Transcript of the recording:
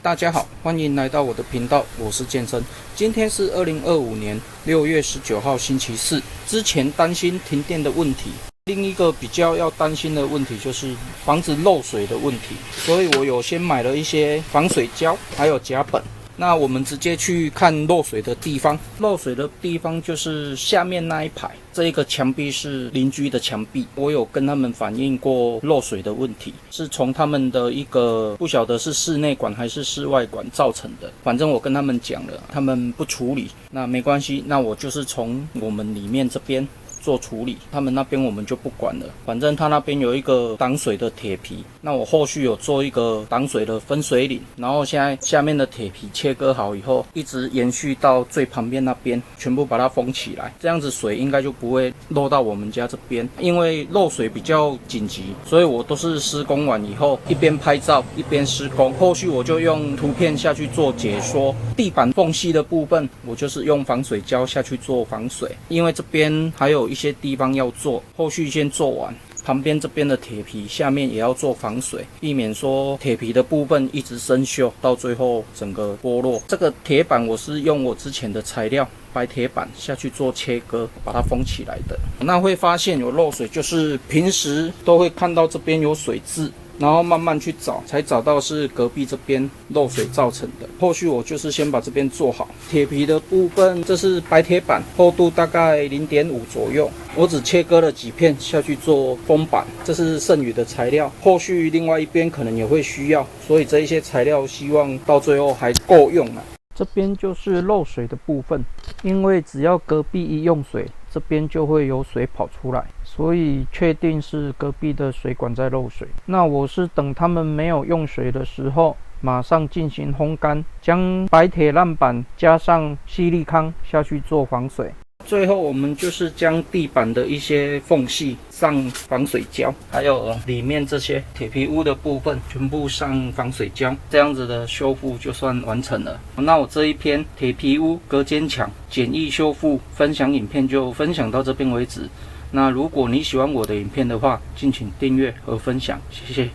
大家好，欢迎来到我的频道，我是健身。今天是2025年6月19号星期四。之前担心停电的问题，另一个比较要担心的问题就是防止漏水的问题，所以我有先买了一些防水胶，还有甲苯。那我们直接去看漏水的地方。漏水的地方就是下面那一排，这一个墙壁是邻居的墙壁，我有跟他们反映过漏水的问题，是从他们的一个不晓得是室内管还是室外管造成的。反正我跟他们讲了，他们不处理，那没关系，那我就是从我们里面这边做处理，他们那边我们就不管了。反正他那边有一个挡水的铁皮，那我后续有做一个挡水的分水岭，然后现在下面的铁皮切割好以后，一直延续到最旁边那边，全部把它封起来，这样子水应该就不会漏到我们家这边。因为漏水比较紧急，所以我都是施工完以后一边拍照一边施工，后续我就用图片下去做解说。地板缝隙的部分，我就是用防水胶下去做防水，因为这边还有一些地方要做，后续先做完。旁边这边的铁皮下面也要做防水，避免说铁皮的部分一直生锈，到最后整个剥落。这个铁板我是用我之前的材料白铁板下去做切割，把它封起来的。那会发现有漏水，就是平时都会看到这边有水渍，然后慢慢去找，才找到是隔壁这边漏水造成的。后续我就是先把这边做好。铁皮的部分，这是白铁板，厚度大概 0.5 左右，我只切割了几片下去做封板，这是剩余的材料，后续另外一边可能也会需要，所以这一些材料希望到最后还够用啊。这边就是漏水的部分，因为只要隔壁一用水，这边就会有水跑出来，所以确定是隔壁的水管在漏水。那我是等他们没有用水的时候，马上进行烘干，将白铁烂板加上矽利康下去做防水。最后我们就是将地板的一些缝隙上防水胶，还有里面这些铁皮屋的部分全部上防水胶，这样子的修复就算完成了。那我这一篇铁皮屋隔间墙简易修复分享影片就分享到这边为止。那如果你喜欢我的影片的话，敬请订阅和分享，谢谢。